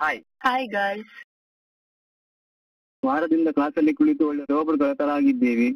Hi. Hi girls. ವಾರದಿಂದ ಕ್ಲಾಸಲ್ಲಿ ಕುಳಿತು ಒಳ್ಳೆ ರೋಬೋಟ್ಗಳ ತರ ಆಗಿದ್ದೇವೆ.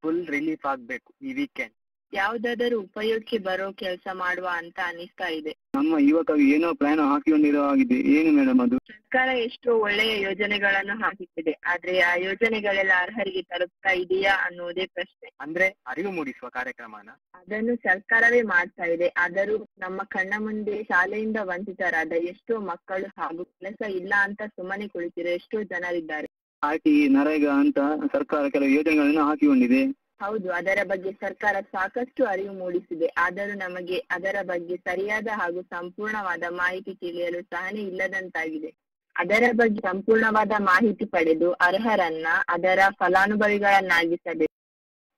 ಫುಲ್ ರಿಲೀಫ್ ಆಗ್ಬೇಕು ಈ ವೀಕೆಂಡ್. ಯಾವ್ದಾದರೂ ಉಪಯೋಗಕ್ಕೆ ಬರೋ ಕೆಲಸ ಮಾಡುವ ಅಂತ ಅನಿಸ್ತಾ ಇದೆ. ನಮ್ಮ ಯುವಕರು ಏನೋ ಪ್ಲಾನ್ ಹಾಕಿಕೊಂಡಿರೋ ಆಗಿದೆ. ಏನು ಮೇಡಮ್ ಅದು? ಸರ್ಕಾರ ಎಷ್ಟೋ ಒಳ್ಳೆಯ ಯೋಜನೆಗಳನ್ನು ಹಾಕಿದೆ, ಆದ್ರೆ ಆ ಯೋಜನೆಗಳೆಲ್ಲ ಅರ್ಹರಿಗೆ ತಲುಪ್ತಾ ಇದೆಯಾ ಅನ್ನೋದೇ ಪ್ರಶ್ನೆ. ಅಂದ್ರೆ ಅರಿವು ಮೂಡಿಸುವ ಕಾರ್ಯಕ್ರಮನ ಅದನ್ನು ಸರ್ಕಾರವೇ ಮಾಡ್ತಾ ಇದೆ. ಆದರೂ ನಮ್ಮ ಕಣ್ಣ ಮುಂದೆ ಶಾಲೆಯಿಂದ ವಂಚಿತರಾದ ಎಷ್ಟೋ ಮಕ್ಕಳು ಹಾಗೂ ಕೆಲಸ ಇಲ್ಲ ಅಂತ ಸುಮ್ಮನೆ ಕುಳಿತಿರೋ ಎಷ್ಟೋ ಜನರಿದ್ದಾರೆ. ಆರ್ಟಿ ನರೇಗಾ ಅಂತ ಸರ್ಕಾರ ಕೆಲವು ಯೋಜನೆಗಳನ್ನು ಹಾಕಿಕೊಂಡಿದೆ. ಹೌದು, ಅದರ ಬಗ್ಗೆ ಸರ್ಕಾರ ಸಾಕಷ್ಟು ಅರಿವು ಮೂಡಿಸಿದೆ. ಆದರೂ ನಮಗೆ ಅದರ ಬಗ್ಗೆ ಸರಿಯಾದ ಹಾಗೂ ಸಂಪೂರ್ಣವಾದ ಮಾಹಿತಿ ತಿಳಿಯಲು ಸಹನೆ ಇಲ್ಲದಂತಾಗಿದೆ. ಅದರ ಬಗ್ಗೆ ಸಂಪೂರ್ಣವಾದ ಮಾಹಿತಿ ಪಡೆದು ಅರ್ಹರನ್ನ ಅದರ ಫಲಾನುಭವಿಗಳನ್ನಾಗಿಸಬೇಕು.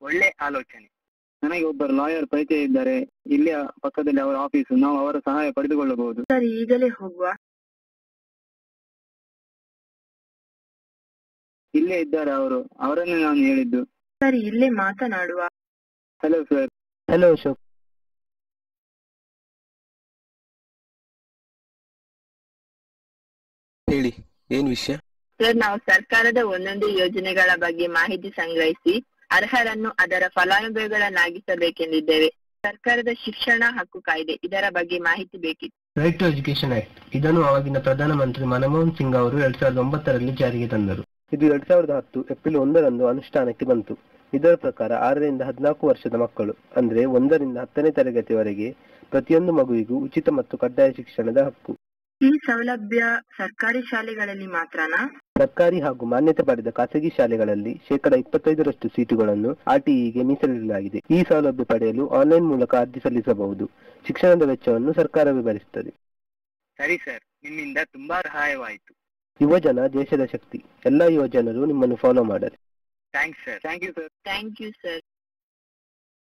ಒಳ್ಳೆ ಆಲೋಚನೆ. ನನಗೆ ಒಬ್ಬರು ಲಾಯರ್ ಪರಿಚಯ ಇದ್ದಾರೆ. ಇಲ್ಲೇ ಪಕ್ಕದಲ್ಲಿ ಅವರ ಆಫೀಸು. ನಾವು ಅವರ ಸಹಾಯ ಪಡೆದುಕೊಳ್ಳಬಹುದು. ಸರಿ, ಈಗಲೇ ಹೋಗುವ. ಇಲ್ಲೇ ಇದ್ದಾರೆ ಅವರು. ಅವರನ್ನೇ ನಾನು ಹೇಳಿದ್ದು. ಸರಿ, ಇಲ್ಲೇ ಮಾತನಾಡುವ. Hello sir. ಹಲೋ ಅಶೋಕ್. ಹೇಳಿ, ಏನ್ ವಿಷಯ? ಸರ್, ನಾವು ಸರ್ಕಾರದ ಒಂದೊಂದೇ ಯೋಜನೆಗಳ ಬಗ್ಗೆ ಮಾಹಿತಿ ಸಂಗ್ರಹಿಸಿ ಅರ್ಹರನ್ನು ಅದರ ಫಲಾನುಭವಿಗಳನ್ನಾಗಿಸಬೇಕೆಂದಿದ್ದೇವೆ. ಸರ್ಕಾರದ ಶಿಕ್ಷಣ ಹಕ್ಕು ಕಾಯ್ದೆ, ಇದರ ಬಗ್ಗೆ ಮಾಹಿತಿ ಬೇಕಿತ್ತು. ರೈಟ್ ಟು ಎಜುಕೇಶನ್ ಆಕ್ಟ್ ಇದನ್ನು ಆವಾಗಿನ ಪ್ರಧಾನಮಂತ್ರಿ ಮನಮೋಹನ್ ಸಿಂಗ್ ಅವರು 2009ರಲ್ಲಿ ಜಾರಿಗೆ ತಂದರು. ಇದು 2010 ಏಪ್ರಿಲ್ 1ರಂದು ಅನುಷ್ಠಾನಕ್ಕೆ ಬಂತು. ಇದರ ಪ್ರಕಾರ 6ರಿಂದ 14 ವರ್ಷದ ಮಕ್ಕಳು ಅಂದ್ರೆ 1ರಿಂದ 10ನೇ ತರಗತಿವರೆಗೆ ಪ್ರತಿಯೊಂದು ಮಗುವಿಗೂ ಉಚಿತ ಮತ್ತು ಕಡ್ಡಾಯ ಶಿಕ್ಷಣದ ಹಕ್ಕು. ಈ ಸೌಲಭ್ಯ ಸರ್ಕಾರಿ ಶಾಲೆಗಳಲ್ಲಿ ಮಾತ್ರನಾ? ಸರ್ಕಾರಿ ಹಾಗೂ ಮಾನ್ಯತೆ ಪಡೆದ ಖಾಸಗಿ ಶಾಲೆಗಳಲ್ಲಿ 25% ಸೀಟುಗಳನ್ನು ಆರ್ಟಿಇಗೆ ಮೀಸಲಿಡಲಾಗಿದೆ. ಈ ಸೌಲಭ್ಯ ಪಡೆಯಲು ಆನ್ಲೈನ್ ಮೂಲಕ ಅರ್ಜಿ ಸಲ್ಲಿಸಬಹುದು. ಶಿಕ್ಷಣದ ವೆಚ್ಚವನ್ನು ಸರ್ಕಾರವೇ ಭರಿಸುತ್ತದೆ. ಸರಿ ಸರ್, ನಿಮ್ಮಿಂದ ತುಂಬಾ ಸಹಾಯವಾಯಿತು. ಯುವಜನ ದೇಶದ ಶಕ್ತಿ. ಎಲ್ಲಾ ಯುವಜನರು ನಿಮ್ಮನ್ನು ಫಾಲೋ ಮಾಡಲಿ. Thanks sir. Thank you sir. Thank you sir.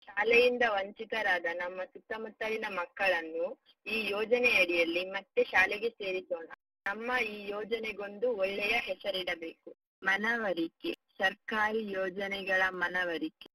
ಶಾಲೆಯಿಂದ ವಂಚಿತರಾದ ನಮ್ಮ ಸುತ್ತಮುತ್ತಲಿನ ಮಕ್ಕಳನ್ನು ಈ ಯೋಜನೆಯಡಿಯಲ್ಲಿ ಮತ್ತೆ ಶಾಲೆಗೆ ಸೇರಿಸೋಣ. ನಮ್ಮ ಈ ಯೋಜನೆಗೊಂದು ಒಳ್ಳೆಯ ಹೆಸರಿಡಬೇಕು. ಮನವರಿಕೆ. ಸರ್ಕಾರಿ ಯೋಜನೆಗಳ ಮನವರಿಕೆ.